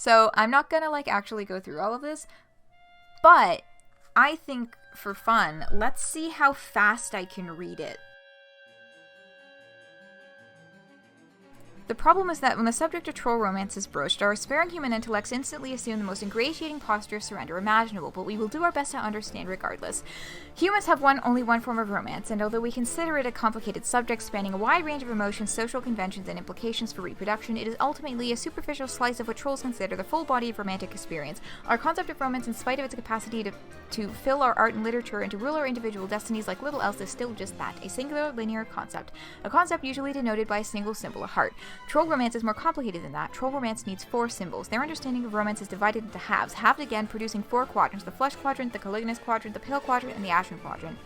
So I'm not gonna like actually go through all of this, but I think for fun, let's see how fast I can read it. The problem is that when the subject of troll romance is broached, our aspiring human intellects instantly assume the most ingratiating posture of surrender imaginable, but we will do our best to understand regardless. Humans have only one form of romance, and although we consider it a complicated subject spanning a wide range of emotions, social conventions, and implications for reproduction, it is ultimately a superficial slice of what trolls consider the full body of romantic experience. Our concept of romance, in spite of its capacity to fill our art and literature and to rule our individual destinies like little else, is still just that, a singular linear concept. A concept usually denoted by a single symbol, a heart. Troll romance is more complicated than that. Troll romance needs 4 symbols. Their understanding of romance is divided into halves, halved again, producing 4 quadrants: the flesh quadrant, the caligulous quadrant, the pale quadrant, and the ashen quadrant.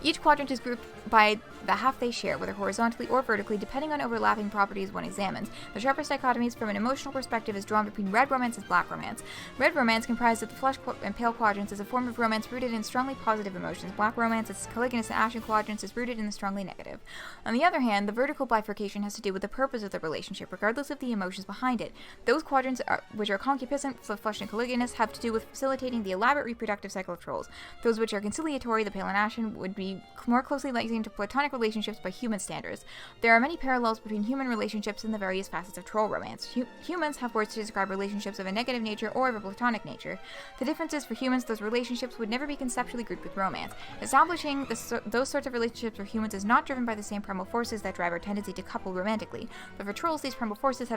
Each quadrant is grouped by the half they share, whether horizontally or vertically, depending on overlapping properties one examines. The sharpest dichotomies from an emotional perspective is drawn between red romance and black romance. Red romance, comprised of the flesh and pale quadrants, is a form of romance rooted in strongly positive emotions. Black romance, its caligulous and ashen quadrants, is rooted in the strongly negative. On the other hand, the vertical bifurcation has to do with the purpose of the relationship, regardless of the emotions behind it. Those quadrants, which are concupiscent, the flesh and caligulous, have to do with facilitating the elaborate reproductive cycle of trolls. Those which are conciliatory, the pale and ashen, would be more closely linked into platonic relationships by human standards. There are many parallels between human relationships and the various facets of troll romance. Humans have words to describe relationships of a negative nature or of a platonic nature. The difference is, for humans, those relationships would never be conceptually grouped with romance. Establishing those sorts of relationships for humans is not driven by the same primal forces that drive our tendency to couple romantically, but for trolls, these primal forces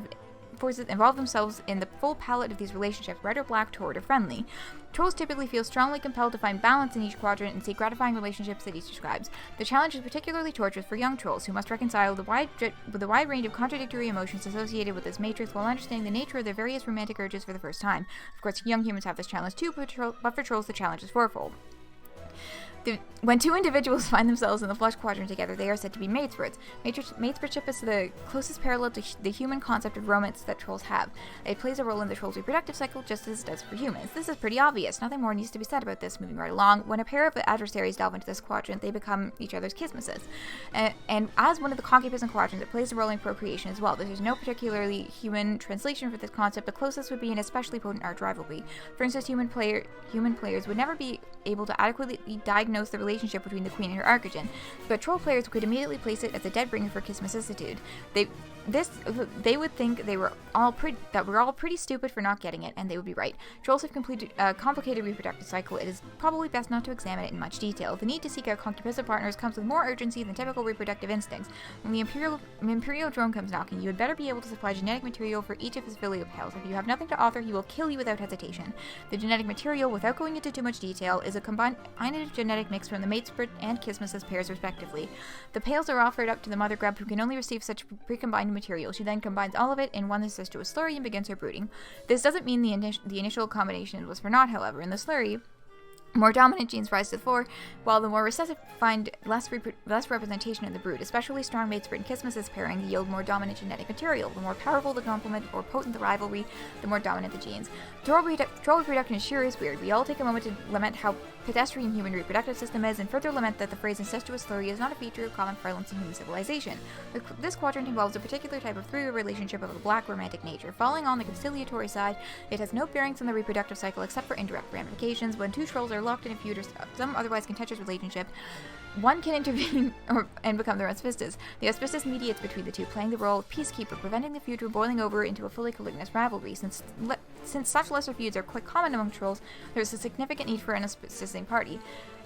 involve themselves in the full palette of these relationships, red or black, toward or friendly. Trolls typically feel strongly compelled to find balance in each quadrant and seek gratifying relationships that each describes. The challenge is particularly torturous for young trolls, who must reconcile the wide range of contradictory emotions associated with this matrix while understanding the nature of their various romantic urges for the first time. Of course, young humans have this challenge too, but for trolls the challenge is fourfold. When 2 individuals find themselves in the flesh quadrant together, they are said to be matespirits. Matespirtship is the closest parallel to the human concept of romance that trolls have. It plays a role in the troll's reproductive cycle just as it does for humans. This is pretty obvious. Nothing more needs to be said about this. Moving right along, when a pair of adversaries delve into this quadrant, they become each other's kissmisses. And as one of the concupiscent quadrants, it plays a role in procreation as well. There's no particularly human translation for this concept. The closest would be an especially potent arch rivalry. For instance, human players would never be able to adequately diagnose the relationship between the queen and her archegin, but troll players could immediately place it as a dead bringer for kissmissicitude. They would think we're all pretty stupid for not getting it, and they would be right. Trolls have complicated reproductive cycle. It is probably best not to examine it in much detail. The need to seek out concupiscent partners comes with more urgency than typical reproductive instincts. When the imperial drone comes knocking, you had better be able to supply genetic material for each of his filial pals. If you have nothing to offer, he will kill you without hesitation. The genetic material, without going into too much detail, is a combined genetic mix from the matespirit and kissmissus pairs respectively. The pales are offered up to the mother grub, who can only receive such pre-combined material. She then combines all of it in one incestuous slurry and begins her brooding. This doesn't mean the initial combination was for naught, however. In the slurry, more dominant genes rise to the fore, while the more recessive find less representation in the brood. Especially strong matespirit and kissmissus pairing yield more dominant genetic material. The more powerful the complement or potent the rivalry, the more dominant the genes. Troll reproduction sure is weird. We all take a moment to lament how pedestrian human reproductive system is, and further lament that the phrase incestuous slurry is not a feature of common parlance in human civilization. This quadrant involves a particular type of three-way relationship of a black romantic nature. Falling on the conciliatory side, it has no bearings on the reproductive cycle except for indirect ramifications. When 2 trolls are locked in a feud or some otherwise contentious relationship, one can intervene and become their auspicious. The auspicious mediates between the two, playing the role of peacekeeper, preventing the feud from boiling over into a fully caligulous rivalry. Since such lesser feuds are quite common among trolls, there is a significant need for an auspicing party.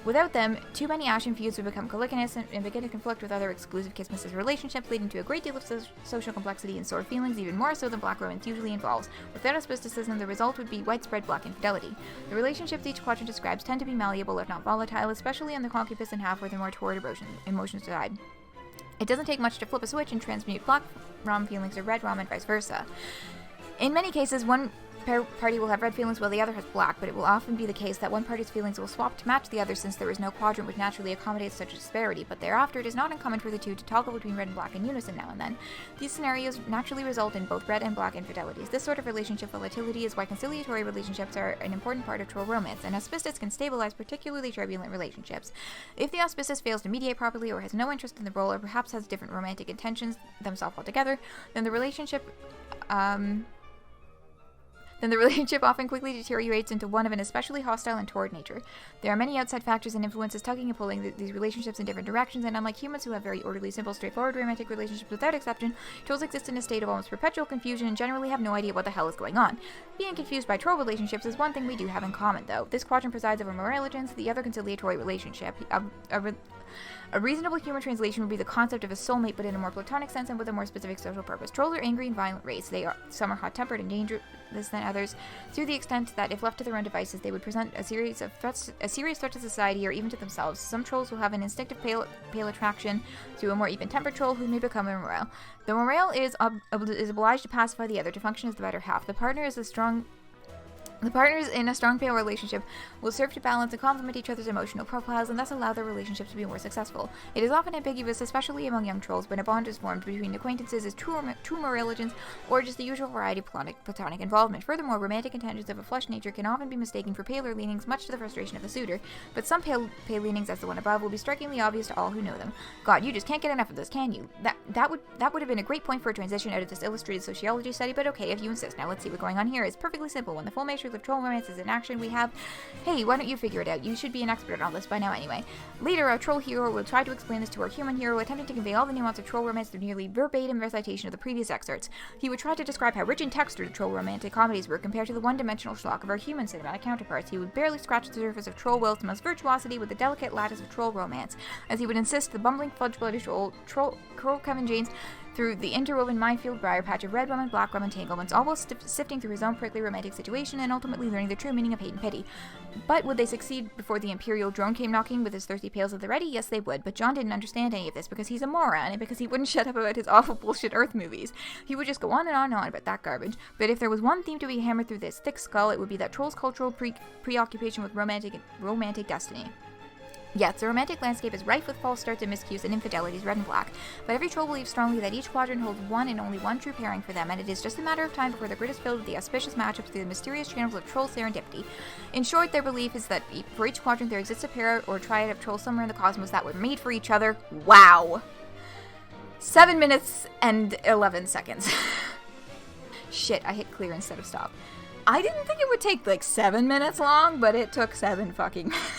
Without them, too many ashen feuds would become caligulous and begin to conflict with other exclusive kissmissus relationships, leading to a great deal of social complexity and sore feelings, even more so than black romance usually involves. Without auspicicism, the result would be widespread black infidelity. The relationships each quadrant describes tend to be malleable if not volatile, especially in the concupiscent half where they're more toward emotions side. It doesn't take much to flip a switch and transmute black rom feelings to red rom and vice versa. In many cases, one party will have red feelings while the other has black, but it will often be the case that one party's feelings will swap to match the other, since there is no quadrant which naturally accommodates such a disparity, but thereafter it is not uncommon for the two to toggle between red and black in unison now and then. These scenarios naturally result in both red and black infidelities. This sort of relationship volatility is why conciliatory relationships are an important part of troll romance, and auspicious can stabilize particularly turbulent relationships. If the auspicious fails to mediate properly, or has no interest in the role, or perhaps has different romantic intentions themselves altogether, then the relationship then the relationship often quickly deteriorates into one of an especially hostile and torrid nature. There are many outside factors and influences tugging and pulling these relationships in different directions, and unlike humans who have very orderly, simple, straightforward romantic relationships without exception, trolls exist in a state of almost perpetual confusion and generally have no idea what the hell is going on. Being confused by troll relationships is one thing we do have in common, though. This quadrant presides over moreligence, the other conciliatory relationship. A reasonable human translation would be the concept of a soulmate, but in a more platonic sense and with a more specific social purpose. Trolls are angry and violent race. Some are hot-tempered and dangerous than others, to the extent that if left to their own devices, they would present a serious threat to society or even to themselves. Some trolls will have an instinctive pale attraction to a more even-tempered troll who may become immoral. The moral is obliged to pacify the other, to function as the better half. The partners in a strong pale relationship will serve to balance and complement each other's emotional profiles and thus allow their relationship to be more successful. It is often ambiguous, especially among young trolls, when a bond is formed between acquaintances as true moreligence or just the usual variety of platonic involvement. Furthermore, romantic intentions of a flush nature can often be mistaken for paler leanings, much to the frustration of the suitor, but some pale leanings, as the one above, will be strikingly obvious to all who know them. God, you just can't get enough of this, can you? That would have been a great point for a transition out of this illustrated sociology study, but okay, if you insist. Now let's see what's going on here. It's perfectly simple. When the full measure of troll romance is in action, we have, hey, why don't you figure it out? You should be an expert on this by now anyway. Later, our troll hero will try to explain this to our human hero, attempting to convey all the nuance of troll romance through nearly verbatim recitation of the previous excerpts. He would try to describe how rich in texture the troll romantic comedies were compared to the one-dimensional schlock of our human cinematic counterparts. He would barely scratch the surface of troll Wilson's virtuosity with the delicate lattice of troll romance, as he would insist the bumbling fudge-blooded troll Kevin James through the interwoven minefield briar patch of red rum and black rum entanglements, all while sifting through his own prickly romantic situation and ultimately learning the true meaning of hate and pity. But would they succeed before the Imperial drone came knocking with his thirsty pails at the ready? Yes, they would, but John didn't understand any of this because he's a moron and because he wouldn't shut up about his awful bullshit Earth movies. He would just go on and on and on about that garbage. But if there was one theme to be hammered through this thick skull, it would be that trolls' cultural preoccupation with romantic destiny. Yes, the romantic landscape is rife with false starts and miscues and infidelities, red and black, but every troll believes strongly that each quadrant holds one and only one true pairing for them, and it is just a matter of time before the grid is filled with the auspicious matchups through the mysterious channels of troll serendipity. In short, their belief is that for each quadrant there exists a pair or triad of trolls somewhere in the cosmos that were made for each other. Wow! 7 minutes and 11 seconds. Shit, I hit clear instead of stop. I didn't think it would take like 7 minutes long, but it took 7 fucking minutes.